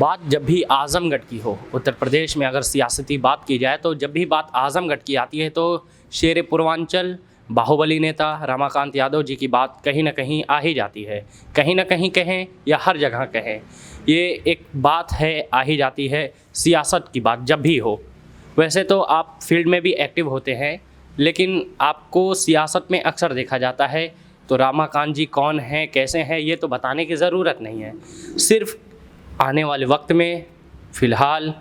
बात जब भी आज़मगढ़ की हो, उत्तर प्रदेश में अगर सियासती बात की जाए तो जब भी बात आज़मगढ़ की आती है तो शेर पूर्वांचल बाहुबली नेता रमाकांत यादव जी की बात कहीं ना कहीं आ ही जाती है। कहीं ना कहीं कहें या हर जगह कहें, ये एक बात है, आ ही जाती है। सियासत की बात जब भी हो, वैसे तो आप फील्ड में भी एक्टिव होते हैं, लेकिन आपको सियासत में अक्सर देखा जाता है। तो रमाकांत जी कौन हैं, कैसे हैं, ये तो बताने की ज़रूरत नहीं है। सिर्फ आने वाले वक्त में फ़िलहाल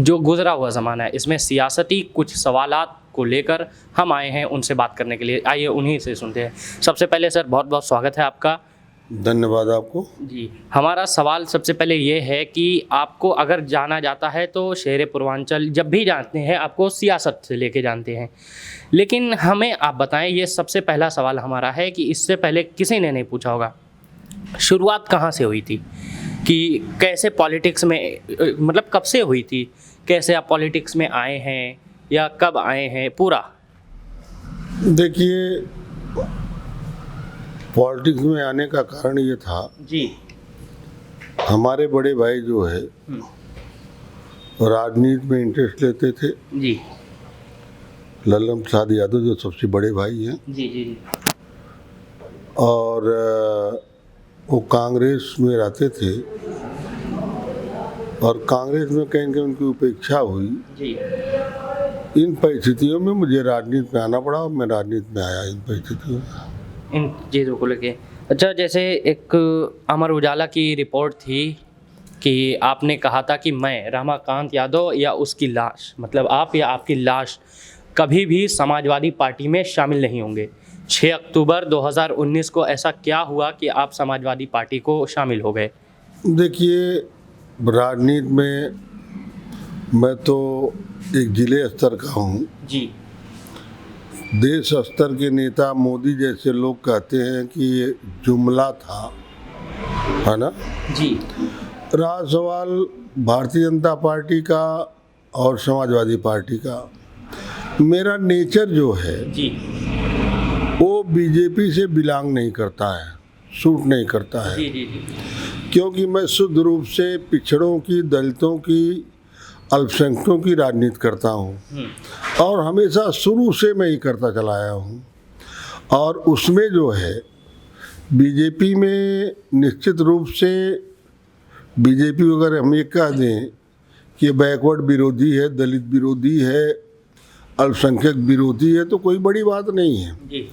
जो गुज़रा हुआ ज़माना है, इसमें सियासती कुछ सवालात को लेकर हम आए हैं उनसे बात करने के लिए। आइए उन्हीं से सुनते हैं। सबसे पहले सर, बहुत बहुत स्वागत है आपका। धन्यवाद आपको। जी, हमारा सवाल सबसे पहले ये है कि आपको अगर जाना जाता है तो शेर पूर्वांचल जब भी जानते हैं आपको सियासत से लेके जानते हैं, लेकिन हमें आप बताएं, ये सबसे पहला सवाल हमारा है कि इससे पहले किसी ने नहीं पूछा होगा, शुरुआत कहाँ से हुई थी, कि कैसे पॉलिटिक्स में, मतलब कब से हुई थी, कैसे आप पॉलिटिक्स में आए हैं या कब आए हैं पूरा? देखिए, पॉलिटिक्स में आने का कारण ये था, जी, हमारे बड़े भाई जो है राजनीति में इंटरेस्ट लेते थे। जी लल्लन प्रसाद यादव जो सबसे बड़े भाई हैं, जी जी जी और वो कांग्रेस में रहते थे, और कांग्रेस में कहीं कहीं उनकी उपेक्षा हुई। जी। इन परिस्थितियों में मुझे राजनीति में आना पड़ा और मैं राजनीति में आया इन परिस्थितियों में। इन चीज़ों को लेके अच्छा, जैसे एक अमर उजाला की रिपोर्ट थी कि आपने कहा था कि मैं रमाकांत यादव या उसकी लाश, मतलब आप या आपकी लाश कभी भी समाजवादी पार्टी में शामिल नहीं होंगे। 6 अक्टूबर 2019 को ऐसा क्या हुआ कि आप समाजवादी पार्टी को शामिल हो गए? देखिए, राजनीति में मैं तो एक जिले स्तर का हूँ। जी देश स्तर के नेता मोदी जैसे लोग कहते हैं कि ये जुमला था, है ना। जी रहा सवाल भारतीय जनता पार्टी का और समाजवादी पार्टी का, मेरा नेचर जो है जी वो बीजेपी से बिलोंग नहीं करता है, सूट नहीं करता है। जी जी जी क्योंकि मैं शुद्ध रूप से पिछड़ों की, दलितों की, अल्पसंख्यकों की राजनीति करता हूँ, और हमेशा शुरू से मैं ही करता चला आया हूँ। और उसमें जो है बीजेपी में निश्चित रूप से, बीजेपी अगर हम ये कह दें कि बैकवर्ड विरोधी है, दलित विरोधी है, अल्पसंख्यक विरोधी है, तो कोई बड़ी बात नहीं है। जी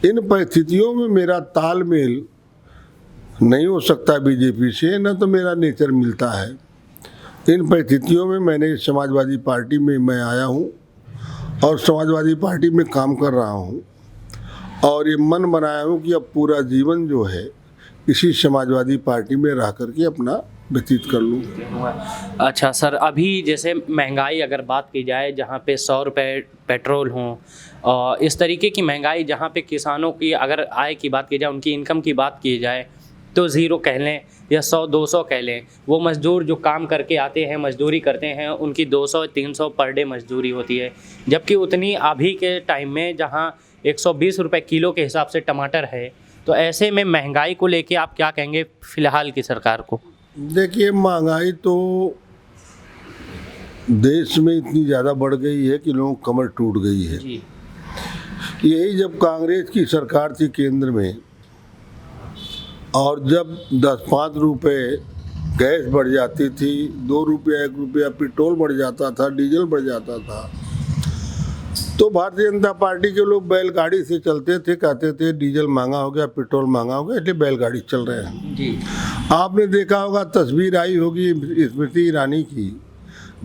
इन परिस्थितियों में मेरा तालमेल नहीं हो सकता बीजेपी से, न तो मेरा नेचर मिलता है। इन परिस्थितियों में मैंने समाजवादी पार्टी में मैं आया हूँ और समाजवादी पार्टी में काम कर रहा हूँ, और ये मन बनाया हूँ कि अब पूरा जीवन जो है इसी समाजवादी पार्टी में रह करके अपना व्यतीत कर लूँ। अच्छा सर, अभी जैसे महंगाई अगर बात की जाए, जहाँ पे 100 रुपये पेट्रोल हों, और इस तरीके की महंगाई, जहाँ पे किसानों की अगर आय की बात की जाए, उनकी इनकम की बात की जाए तो ज़ीरो कह लें या 100-200 कह लें। वो मज़दूर जो काम करके आते हैं, मज़दूरी करते हैं, उनकी 200-300 पर डे मज़दूरी होती है, जबकि उतनी अभी के टाइम में जहाँ 120 रुपये किलो के हिसाब से टमाटर है। तो ऐसे में महंगाई को लेके आप क्या कहेंगे फ़िलहाल की सरकार को? देखिए, महंगाई तो देश में इतनी ज़्यादा बढ़ गई है कि लोगों की कमर टूट गई है। जी यही जब कांग्रेस की सरकार थी केंद्र में, और जब 10-5 रुपये गैस बढ़ जाती थी, 2 रुपया 1 रुपया पेट्रोल बढ़ जाता था, डीजल बढ़ जाता था, तो भारतीय जनता पार्टी के लोग बैलगाड़ी से चलते थे, कहते थे डीजल महंगा हो गया, पेट्रोल महंगा हो गया, इसलिए बैलगाड़ी चल रहे हैं। जी आपने देखा होगा, तस्वीर आई होगी स्मृति ईरानी की,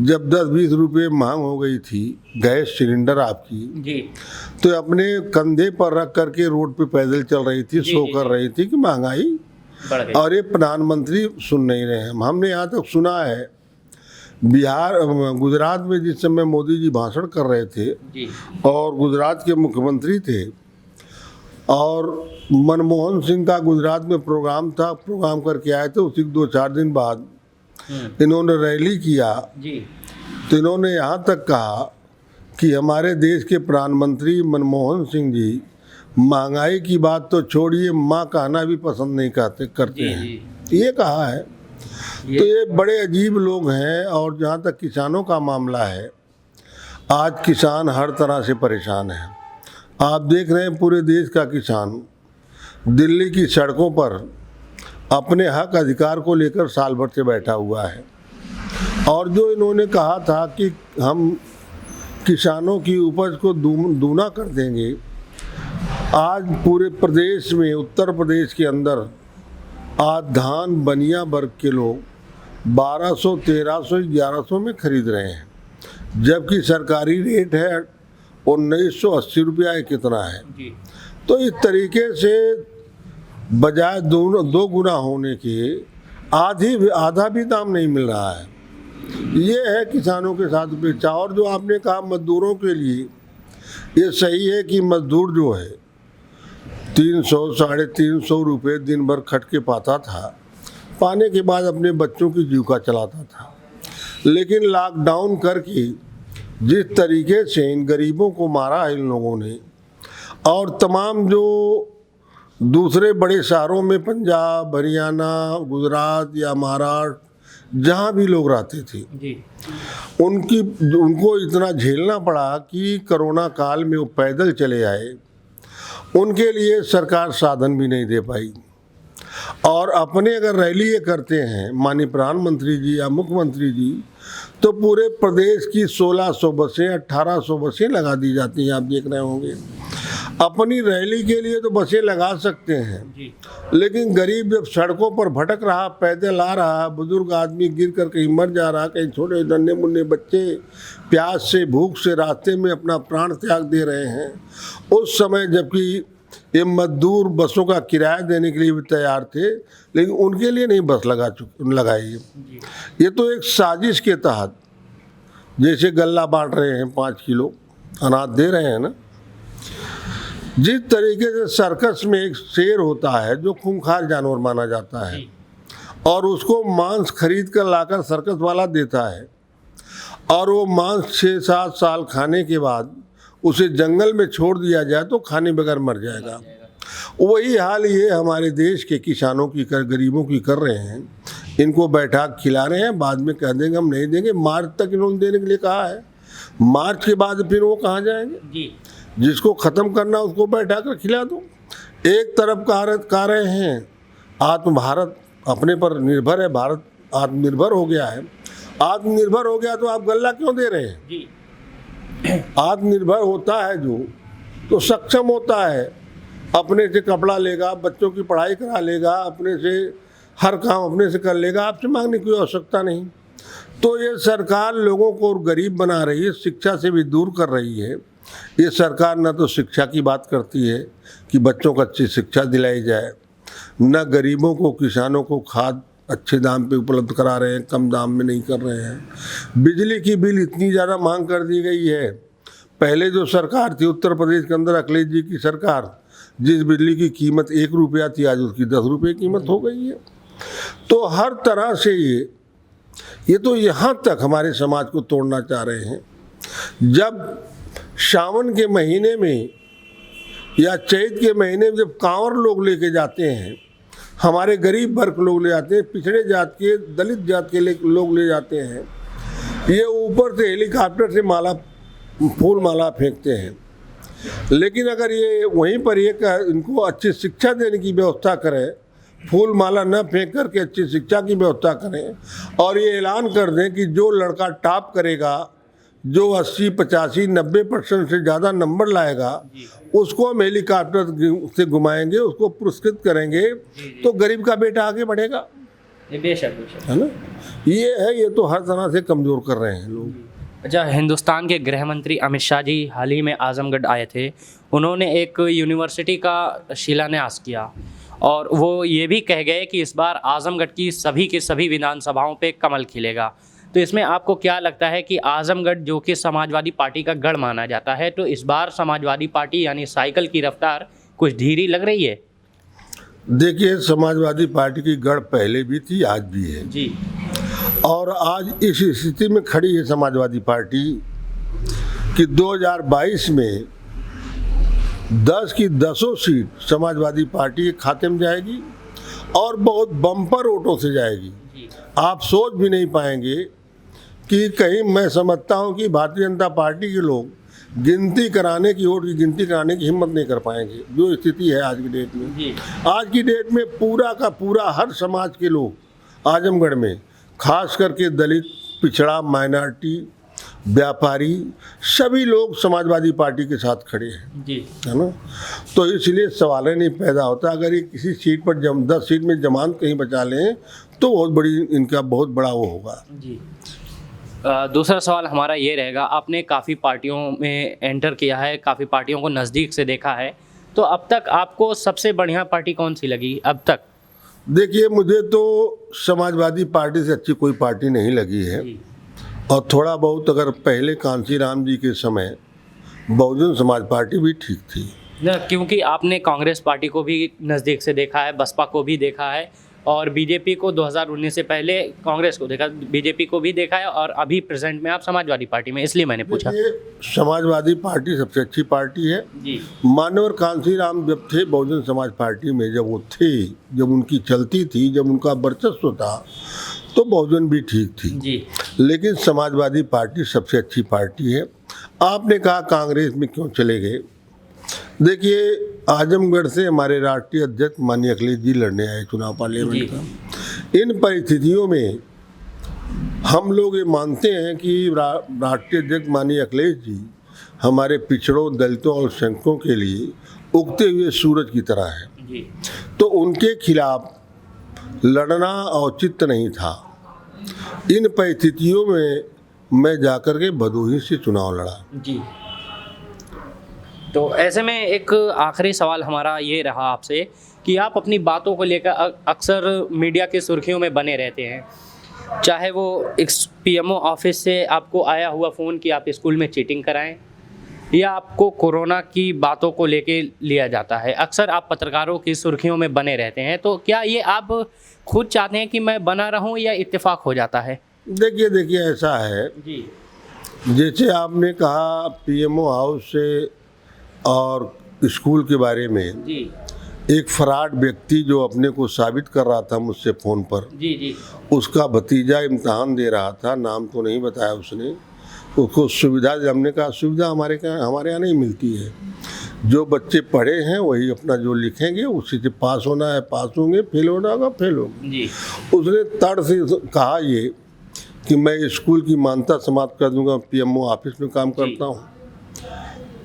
जब 10-20 रुपये महंग हो गई थी गैस सिलेंडर आपकी, जी तो अपने कंधे पर रख करके रोड पे पैदल चल रही थी, शो कर रही थी कि महंगाई बढ़ गई। और ये प्रधानमंत्री सुन नहीं रहे हैं। हमने यहाँ तक सुना है, बिहार, गुजरात में जिस समय मोदी जी भाषण कर रहे थे जी और गुजरात के मुख्यमंत्री थे, और मनमोहन सिंह का गुजरात में प्रोग्राम था, प्रोग्राम करके आए थे, उसी 2-4 दिन बाद इन्होंने रैली किया, जी तो इन्होंने यहाँ तक कहा कि हमारे देश के प्रधानमंत्री मनमोहन सिंह जी महंगाई की बात तो छोड़िए, माँ कहना भी पसंद नहीं करते जी हैं। जी ये कहा है। तो ये बड़े अजीब लोग हैं। और जहाँ तक किसानों का मामला है, आज किसान हर तरह से परेशान है। आप देख रहे हैं पूरे देश का किसान दिल्ली की सड़कों पर अपने हक अधिकार को लेकर साल भर से बैठा हुआ है। और जो इन्होंने कहा था कि हम किसानों की उपज को दूना कर देंगे, आज पूरे प्रदेश में, उत्तर प्रदेश के अंदर आज धान बनिया वर्ग के लोग 1200, 1300, 1100 में खरीद रहे हैं, जबकि सरकारी रेट है 1980 रुपया कितना है। तो इस तरीके से बजाय दो गुना होने के आधा भी दाम नहीं मिल रहा है। ये है किसानों के साथ पेचा। और जो आपने कहा मजदूरों के लिए, ये सही है कि मजदूर जो है 300, 350 रुपये दिन भर खट के पाता था, पाने के बाद अपने बच्चों की जीविका चलाता था। लेकिन लॉकडाउन करके जिस तरीके से इन गरीबों को मारा है इन लोगों ने, और तमाम जो दूसरे बड़े शहरों में पंजाब, हरियाणा, गुजरात या महाराष्ट्र जहाँ भी लोग रहते थे जी, उनको इतना झेलना पड़ा कि कोरोना काल में वो पैदल चले आए। उनके लिए सरकार साधन भी नहीं दे पाई। और अपने अगर रैली ये करते हैं माननीय प्रधानमंत्री जी या मुख्यमंत्री जी, तो पूरे प्रदेश की 1600 बसें, 1800 बसें लगा दी जाती हैं। आप देख रहे होंगे। अपनी रैली के लिए तो बसें लगा सकते हैं जी, लेकिन गरीब जब सड़कों पर भटक रहा, पैदल आ रहा, बुजुर्ग आदमी गिर कर कहीं मर जा रहा, कहीं छोटे नन्हे मुन्ने बच्चे प्यास से, भूख से रास्ते में अपना प्राण त्याग दे रहे हैं, उस समय जबकि ये मजदूर बसों का किराया देने के लिए भी तैयार थे, लेकिन उनके लिए नहीं बस लगाई। ये तो एक साजिश के तहत, जैसे गल्ला बांट रहे हैं, 5 किलो अनाज दे रहे हैं ना। जिस तरीके से सर्कस में एक शेर होता है जो खूंखार जानवर माना जाता है, और उसको मांस खरीद कर लाकर सर्कस वाला देता है, और वो मांस 6-7 साल खाने के बाद उसे जंगल में छोड़ दिया जाए तो खाने बगैर मर जाएगा। वही हाल ये हमारे देश के किसानों की गरीबों की कर रहे हैं। इनको बैठा खिला रहे हैं, बाद में कह देंगे हम नहीं देंगे। मार्च तक इन्होंने देने के लिए कहा है, मार्च के बाद फिर वो कहाँ जाएंगे जी? जिसको ख़त्म करना उसको बैठा कर खिला दो। एक तरफ कह रहे हैं आत्म भारत अपने पर निर्भर है, भारत आत्मनिर्भर हो गया है। आत्मनिर्भर हो गया तो आप गल्ला क्यों दे रहे हैं जी? आत्मनिर्भर होता है जो, तो सक्षम होता है, अपने से कपड़ा लेगा, बच्चों की पढ़ाई करा लेगा, अपने से हर काम अपने से कर लेगा, आपसे मांगने की आवश्यकता नहीं। तो ये सरकार लोगों को और गरीब बना रही है, शिक्षा से भी दूर कर रही है। ये सरकार न तो शिक्षा की बात करती है कि बच्चों को अच्छी शिक्षा दिलाई जाए, न गरीबों को, किसानों को खाद अच्छे दाम पे उपलब्ध करा रहे हैं, कम दाम में नहीं कर रहे हैं। बिजली की बिल इतनी ज़्यादा मांग कर दी गई है। पहले जो सरकार थी उत्तर प्रदेश के अंदर, अखिलेश जी की सरकार, जिस बिजली की कीमत 1 रुपया थी, आज उसकी 10 रुपये कीमत हो गई है। तो हर तरह से ये तो यहाँ तक हमारे समाज को तोड़ना चाह रहे हैं। जब सावन के महीने में या चैत के महीने में जब कांवर लोग लेके जाते हैं, हमारे गरीब वर्ग लोग ले जाते हैं, पिछड़े जात के, दलित जात के लोग ले जाते हैं, ये ऊपर से हेलीकॉप्टर से फूल माला फेंकते हैं। लेकिन अगर ये वहीं पर इनको अच्छी शिक्षा देने की व्यवस्था करें, फूल माला न फेंक करके अच्छी शिक्षा की व्यवस्था करें, और ये ऐलान कर दें कि जो लड़का टॉप करेगा, जो 80, 85, 90% से ज़्यादा नंबर लाएगा, उसको हम हेलीकॉप्टर से घुमाएंगे, उसको पुरस्कृत करेंगे, तो गरीब का बेटा आगे बढ़ेगा। बेशक है ना। ये तो हर तरह से कमज़ोर कर रहे हैं लोग। अच्छा, हिंदुस्तान के गृह मंत्री अमित शाह जी हाल ही में आजमगढ़ आए थे। उन्होंने एक यूनिवर्सिटी का शिलान्यास किया और वो ये भी कह गए कि इस बार आजमगढ़ की सभी के सभी विधानसभाओं पे कमल खिलेगा। तो इसमें आपको क्या लगता है कि आजमगढ़ जो कि समाजवादी पार्टी का गढ़ माना जाता है, तो इस बार समाजवादी पार्टी यानी साइकिल की रफ्तार कुछ धीरी लग रही है? देखिए, समाजवादी पार्टी की गढ़ पहले भी थी, आज भी है जी। और आज इस स्थिति में खड़ी है समाजवादी पार्टी कि 2022 में 10 की 10 सीट समाजवादी पार्टी के खाते में जाएगी और बहुत बम्पर वोटों से जाएगी। आप सोच भी नहीं पाएंगे कि कहीं मैं समझता हूं कि भारतीय जनता पार्टी के लोग गिनती कराने की, वोट की गिनती कराने की हिम्मत नहीं कर पाएंगे, जो स्थिति है आज की डेट में। जी। आज की डेट में पूरा का पूरा हर समाज के लोग आजमगढ़ में, खास करके दलित, पिछड़ा, माइनॉरिटी, व्यापारी, सभी लोग समाजवादी पार्टी के साथ खड़े हैं, जी। है ना। तो इसलिए सवाल ही नहीं पैदा होता। अगर ये किसी सीट पर 10 सीट में जमानत कहीं बचा लें तो बहुत बड़ा वो होगा। जी। दूसरा सवाल हमारा ये रहेगा, आपने काफ़ी पार्टियों में एंटर किया है, काफ़ी पार्टियों को नज़दीक से देखा है, तो अब तक आपको सबसे बढ़िया पार्टी कौन सी लगी अब तक? देखिए, मुझे तो समाजवादी पार्टी से अच्छी कोई पार्टी नहीं लगी है। जी। और थोड़ा बहुत अगर पहले कांसी राम जी के समय बहुजन समाज पार्टी भी ठीक थी। न, क्योंकि आपने कांग्रेस पार्टी को भी नज़दीक से देखा है, बसपा को भी देखा है, और बीजेपी को 2019 से पहले कांग्रेस को देखा, बीजेपी को भी देखा है, और अभी प्रेजेंट में आप समाजवादी पार्टी में, इसलिए मैंने पूछा। ये समाजवादी पार्टी सबसे अच्छी पार्टी है। जी। मानवर कांसी राम जब थे बहुजन समाज पार्टी में, जब वो थे, जब उनकी चलती थी, जब उनका वर्चस्व था, तो बहुजन भी ठीक थी। जी। लेकिन समाजवादी पार्टी सबसे अच्छी पार्टी है। आपने कहा कांग्रेस में क्यों चले गए। देखिए, आजमगढ़ से हमारे राष्ट्रीय अध्यक्ष माननीय अखिलेश जी लड़ने आए चुनाव पार्लियामेंट का। इन परिस्थितियों में हम लोग ये मानते हैं कि राष्ट्रीय अध्यक्ष माननीय अखिलेश जी हमारे पिछड़ों, दलितों और अल्पसंख्यकों के लिए उगते हुए सूरज की तरह है। जी। तो उनके खिलाफ लड़ना औचित्य नहीं था। इन परिस्थितियों में मैं जाकर के भदोही से चुनाव लड़ा। जी। तो ऐसे में एक आखिरी सवाल हमारा ये रहा आपसे कि आप अपनी बातों को लेकर अक्सर मीडिया की सुर्खियों में बने रहते हैं, चाहे वो पीएमओ ऑफिस से आपको आया हुआ फ़ोन कि आप स्कूल में चीटिंग कराएं, या आपको कोरोना की बातों को लेके लिया जाता है। अक्सर आप पत्रकारों की सुर्खियों में बने रहते हैं, तो क्या ये आप खुद चाहते हैं कि मैं बना रहूं या इत्तेफाक हो जाता है? देखिए ऐसा है जी। जैसे आपने कहा पीएमओ हाउस से और स्कूल के बारे में, जी। एक फराड व्यक्ति जो अपने को साबित कर रहा था मुझसे फ़ोन पर, जी। जी। उसका भतीजा इम्तहान दे रहा था, नाम तो नहीं बताया उसने, उसको सुविधा, हमने कहा सुविधा हमारे यहाँ नहीं मिलती है। जो बच्चे पढ़े हैं वही अपना जो लिखेंगे उसी से पास होना है, पास होंगे, फेल होना होगा, फेल होंगे। जी। उसने तड़ से कहा ये कि मैं स्कूल की मान्यता समाप्त कर दूंगा, पीएमओ ऑफिस में काम करता हूँ।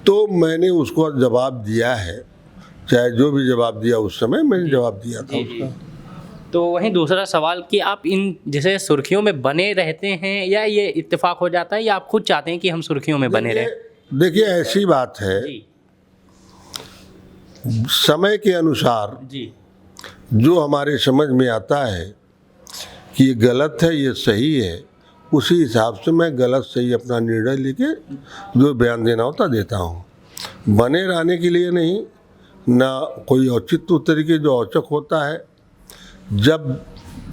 तो मैंने उसको जवाब दिया है, चाहे जो भी जवाब दिया उस समय मैंने जवाब दिया था उसका। तो वहीं दूसरा सवाल कि आप इन जैसे सुर्खियों में बने रहते हैं, या ये इत्तेफाक हो जाता है, या आप खुद चाहते हैं कि हम सुर्खियों में बने रहें? देखिए ऐसी बात है, जी। समय के अनुसार जी। जो हमारे समझ में आता है कि ये गलत है, ये सही है, उसी हिसाब से मैं गलत सही अपना निर्णय लेके जो बयान देना होता देता हूँ। बने रहने के लिए नहीं, ना कोई औचित्य तरीके जो औचक होता है। जब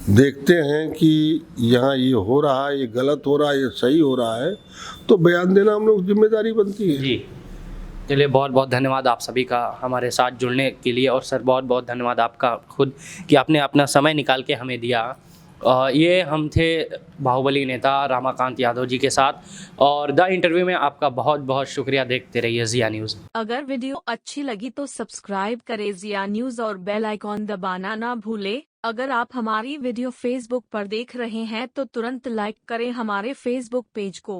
देखते हैं कि यहाँ ये हो रहा है, ये गलत हो रहा है, ये सही हो रहा है, तो बयान देना हम लोग जिम्मेदारी बनती है। जी। चलिए, बहुत बहुत धन्यवाद आप सभी का हमारे साथ जुड़ने के लिए, और सर बहुत बहुत धन्यवाद आपका खुद कि आपने अपना समय निकाल के हमें दिया। ये हम थे बाहुबली नेता रामाकांत यादव जी के साथ, और द इंटरव्यू में आपका बहुत बहुत शुक्रिया। देखते रहिए जिया न्यूज़। अगर वीडियो अच्छी लगी तो सब्सक्राइब करें जिया न्यूज़ और बेल आइकॉन दबाना ना भूले। अगर आप हमारी वीडियो फेसबुक पर देख रहे हैं तो तुरंत लाइक करें हमारे फेसबुक पेज को।